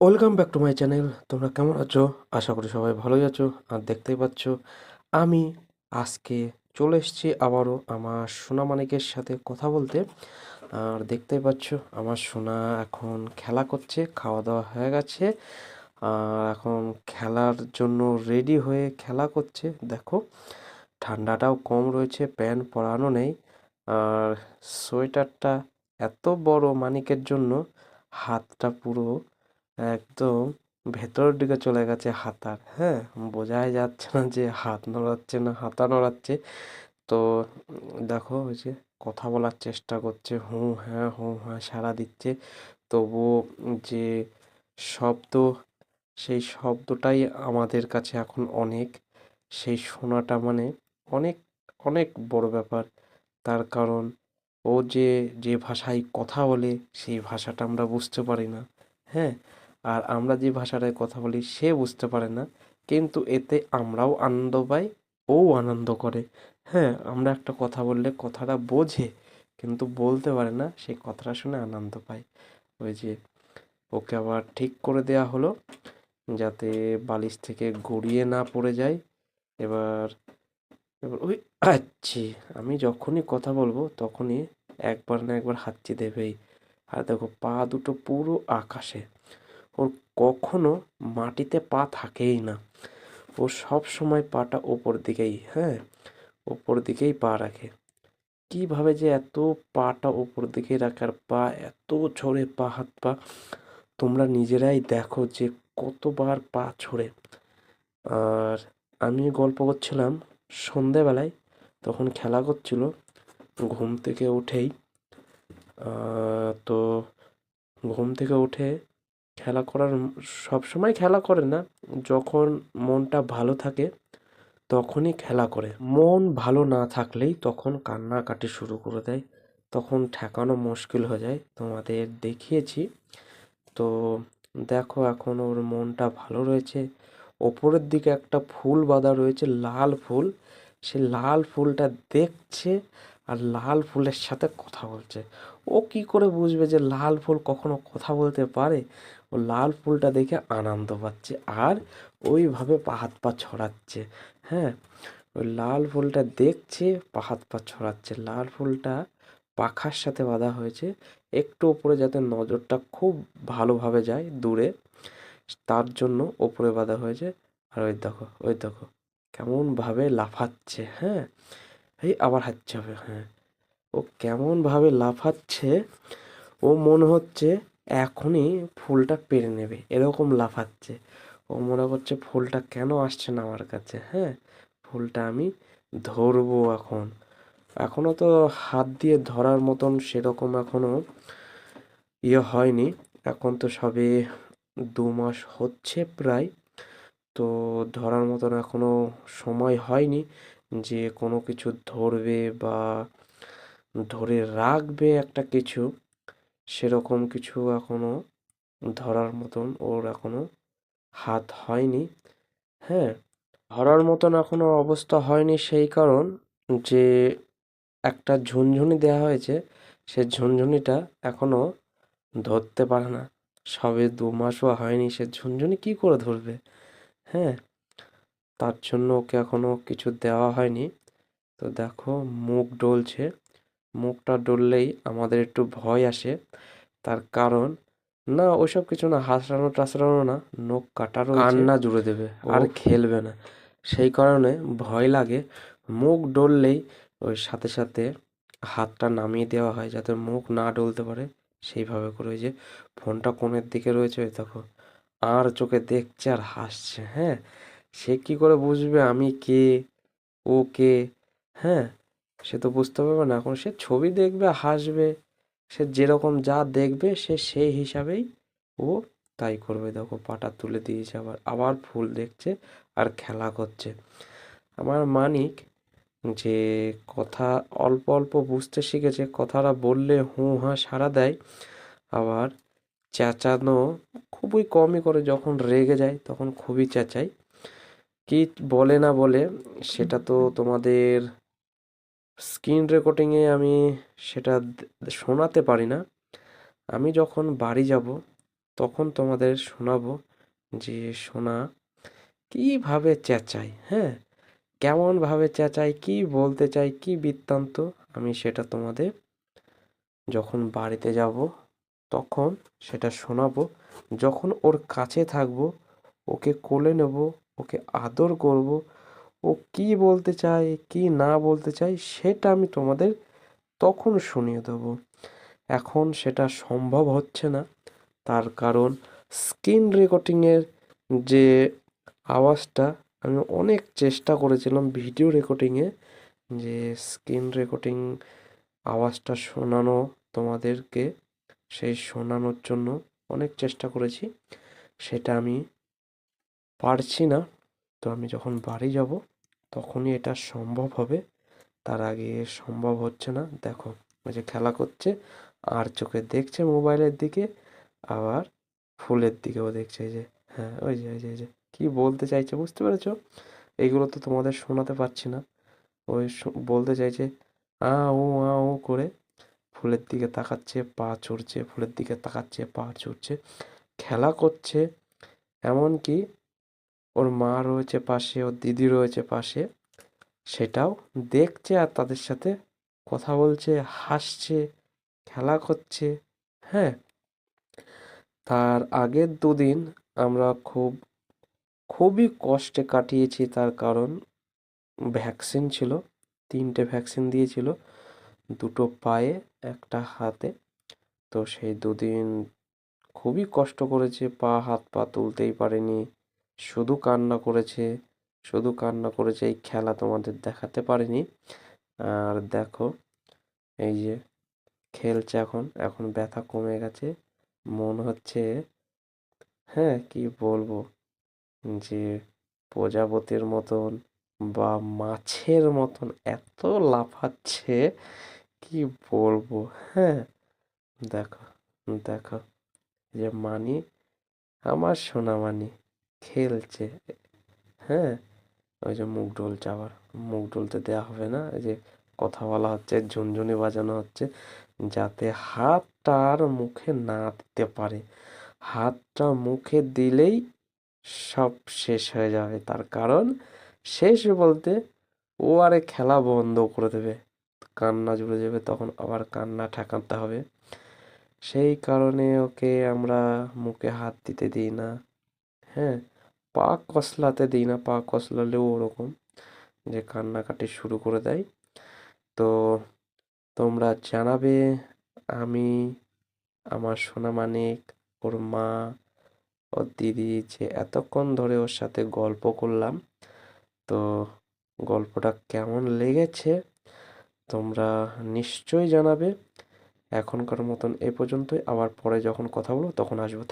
Welcome back to my channel. তোমরা কেমন আছো? আশা করি সবাই ভালোই আছো। আর দেখতেই পাচ্ছ আমি আজকে চলে এসেছি আবারও আমার সোনা মানিকের সাথে কথা বলতে। আর দেখতেই পাচ্ছ আমার সোনা এখন খেলা করছে, খাওয়া দাওয়া হয়ে গেছে। আর এখন খেলার জন্য রেডি হয়ে খেলা করছে। দেখো ঠান্ডাটাও কম রয়েছে, প্যান্ট পরানো নেই। আর সোয়েটারটা এত বড় মানিকের জন্য হাতটা পুরো একদম ভেতরের দিকে চলে গেছে হাতার। হ্যাঁ, বোঝাই যাচ্ছে না যে হাত নড়াচ্ছে না হাতা নড়াচ্ছে। তো দেখো ওই যে কথা বলার চেষ্টা করছে, হুঁ হ্যাঁ সাড়া দিচ্ছে। তবুও যে শব্দ, সেই শব্দটাই আমাদের কাছে এখন অনেক। সেই শোনাটা মানে অনেক অনেক বড় ব্যাপার। তার কারণ ও যে যে ভাষায় কথা বলে সেই ভাষাটা আমরা বুঝতে পারি না। হ্যাঁ, আর আমরা যে ভাষাটায় কথা বলি সে বুঝতে পারে না, কিন্তু এতে আমরাও আনন্দ পাই, ও আনন্দ করে। হ্যাঁ, আমরা একটা কথা বললে কথাটা বোঝে কিন্তু বলতে পারে না, সেই কথাটা শুনে আনন্দ পায়। ওই যে ওকে আবার ঠিক করে দেয়া হলো যাতে বালিশ থেকে গড়িয়ে না পড়ে যায়। এবার এবার ওই আচ্ছি, আমি যখনই কথা বলবো তখনই একবার না একবার হাঁচি দেবেই। আর দেখো পা দুটো পুরো আকাশে, ওর কখনো মাটিতে পা থাকেই না। ও সব সময় পাটা ওপর দিকেই, হ্যাঁ, ওপর দিকেই পা রাখে। কিভাবে যে এত পাটা ওপর দিকে রাখার পা এত ছড়ে পা হাত পা, তোমরা নিজেরাই দেখো যে কতবার পা ছড়ে। আর আমি গল্প করছিলাম সন্ধেবেলায়, তখন খেলা করছিল ঘুম থেকে উঠেই। তো ঘুম থেকে উঠে খেলা করার সব সময় খেলা করে না, যখন মনটা ভালো থাকে তখনই খেলা করে। মন ভালো না থাকলেই তখন কান্নাকাটি শুরু করে দেয়, তখন ঠেকানো মুশকিল হয়ে যায়। তোমাদের দেখিয়েছি তো। দেখো এখন ওর মনটা ভালো রয়েছে। ওপরের দিকে একটা ফুল বাঁধা রয়েছে, লাল ফুল। সে লাল ফুলটা দেখছে আর লাল ফুলের সাথে কথা বলছে। ও কি করে বুঝবে যে লাল ফুল কখনো কথা বলতে পারে? ও লাল ফুলটা দেখে আনন্দ পাচ্ছে আর ওইভাবে পা হাত পা ছড়াচ্ছে। হ্যাঁ, ওই লাল ফুলটা দেখছে, পা হাত পা ছড়াচ্ছে। লাল ফুলটা পাখার সাথে বাঁধা হয়েছে একটু উপরে, যাতে নজরটা খুব ভালোভাবে যায় দূরে, তার জন্য ওপরে বাঁধা হয়েছে। আর ওই দেখো ওই দেখো কেমন ভাবে লাফাচ্ছে। হ্যাঁ, এই আবার হাঁটছে হবে। হ্যাঁ, ও কেমন ভাবে লাফাচ্ছে, ও মনে হচ্ছে এখনই ফুলটা পেরে নেবে, এরকম লাফাচ্ছে। ও মনে করছে ফুলটা কেন আসছে না আমার কাছে। হ্যাঁ, ফুলটা আমি ধরবো এখন। এখনো তো হাত দিয়ে ধরার মতন সেরকম এখনো হয়নি। এখন তো সবে 2 মাস হচ্ছে প্রায়। তো ধরার মতন এখনো সময় হয়নি যে কোনো কিছু ধরবে বা ধরে রাখবে একটা কিছু, সেরকম কিছু এখনো ধরার মতন ওর এখনো হাত হয়নি। হ্যাঁ, ধরার মতন এখনো অবস্থা হয়নি, সেই কারণ যে একটা ঝুনঝুনি দেওয়া হয়েছে, সে ঝুনঝুনিটা এখনো ধরতে পারে না। সবে 2 মাসও হয়নি, সে ঝুনঝুনি কি করে ধরবে? হ্যাঁ, তার জন্য ওকে এখনো কিছু দেওয়া হয়নি। তো দেখো মুখ ডলছে, মুখটা ডললেই আমাদের একটু ভয় আসে। তার কারণ না ওইসব কিছু না, হাসড়ানো টাসড়ানো না, নখ কাটা রয়েছে, কান্না জুড়ে দেবে আর খেলবে না। সেই কারণে ভয় লাগে। মুখ ডললেই ওই সাথে সাথে হাতটা নামিয়ে দেওয়া হয় যাতে মুখ না ডলতে পারে। সেইভাবে করে ওই যে ফোনটা কোণের দিকে রয়েছে, ওই দেখো আর চোখে দেখছে আর হাসছে। হ্যাঁ, সে কি করে বুঝবে আমি কে, ও কে? হ্যাঁ, সে তো বুঝতে পারবে না। এখন সে ছবি দেখবে, হাসবে, সে যেরকম যা দেখবে সে সেই হিসাবেই ও তাই করবে। দেখো পাটা তুলে দিয়েছে, আবার আবার ফুল দেখছে আর খেলা করছে। আমার মানিক যে কথা অল্প অল্প বুঝতে শিখেছে, কথাটা বললে হুঁ হাঁ সাড়া দেয়। আবার চেঁচানো খুবই কমই করে, যখন রেগে যায় তখন খুবই চেঁচায়। কি বলে না বলে সেটা তো তোমাদের স্ক্রিন রেকর্ডিংয়ে আমি সেটা শোনাতে পারি না। আমি যখন বাড়ি যাব তখন তোমাদের শোনাবো যে সোনা কীভাবে চেঁচায়, হ্যাঁ, কেমনভাবে চেঁচায়, কী বলতে চায়, কী বৃত্তান্ত, আমি সেটা তোমাদের যখন বাড়িতে যাব তখন সেটা শোনাবো। যখন ওর কাছে থাকবো, ওকে কোলে নেব, ওকে আদর করব, ও কী বলতে চায় কী না বলতে চায় সেটা আমি তোমাদের তখন শুনিয়ে দেবো। এখন সেটা সম্ভব হচ্ছে না, তার কারণ স্ক্রিন রেকর্ডিংয়ের যে আওয়াজটা আমি অনেক চেষ্টা করেছিলাম ভিডিও রেকর্ডিংয়ে, যে স্ক্রিন রেকর্ডিং আওয়াজটা শোনানো তোমাদেরকে, সেই শোনানোর জন্য অনেক চেষ্টা করেছি, সেটা আমি পারছি না। তো আমি যখন বাড়ি যাব তখনই এটা সম্ভব হবে, তার আগে সম্ভব হচ্ছে না। দেখো ওই যে খেলা করছে, আর চোখে দেখছে মোবাইলের দিকে, আবার ফুলের দিকেও দেখছে, এই যে, হ্যাঁ ওই যে এই যে কি বলতে চাইছে বুঝতে পেরেছো? এইগুলো তো তোমাদের শোনাতে পারছি না। ওই বলতে চাইছে আ ও করে, ফুলের দিকে তাকাচ্ছে, পা চড়ছে, ফুলের দিকে তাকাচ্ছে, পা চড়ছে, খেলা করছে। এমনকি ওর মা রয়েছে পাশে, ওর দিদি রয়েছে পাশে, সেটাও দেখছে আর তাদের সাথে কথা বলছে, হাসছে, খেলা করছে। হ্যাঁ, তার আগের দুদিন আমরা খুবই কষ্টে কাটিয়েছি, তার কারণ ভ্যাকসিন ছিল, 3টে ভ্যাকসিন দিয়েছিল, 2টো পায়ে, একটা হাতে। তো সেই দুদিন খুবই কষ্ট করেছে, হাত পা তুলতেই পারেনি, শুধু কান্না করেছে, শুধু কান্না করেছে। এই খেলা তোমাদের দেখাতে পারিনি। আর দেখো এই যে খেলছে, এখন এখন ব্যথা কমে গেছে, মন হচ্ছে, হ্যাঁ কি বলবো, যে প্রজাপতির মতন বা মাছের মতন এত লাফাচ্ছে, কি বলবো। হ্যাঁ, দেখো দেখো যে মানি, আমার সোনামানি খেলছে। হ্যাঁ, ওই যে মুখ ডলছে, আবার মুখ ডলতে দেওয়া হবে না, এই যে কথা বলা হচ্ছে, ঝুনঝুনি বাজানো হচ্ছে, যাতে হাতটা আর মুখে না দিতে পারে। হাতটা মুখে দিলেই সব শেষ হয়ে যাবে, তার কারণ শেষ বলতে ও আরে খেলা বন্ধ করে দেবে, কান্না জুড়ে যাবে, তখন আবার কান্না ঠেকাতে হবে। সেই কারণে ওকে আমরা মুখে হাত দিতে দিই না। হ্যাঁ, পা কসলাতে দিই না, পা কসলালেও ওরকম যে কান্নাকাটি শুরু করে দেয়। তো তোমরা জানাবে, আমি, আমার সোনামানিক, ওর মা, ওর দিদি, যে এতক্ষণ ধরে ওর সাথে গল্প করলাম, তো গল্পটা কেমন লেগেছে তোমরা নিশ্চয়ই জানাবে। এখনকার মতন এ পর্যন্তই, আবার পরে যখন কথা বলবো তখন আসবো।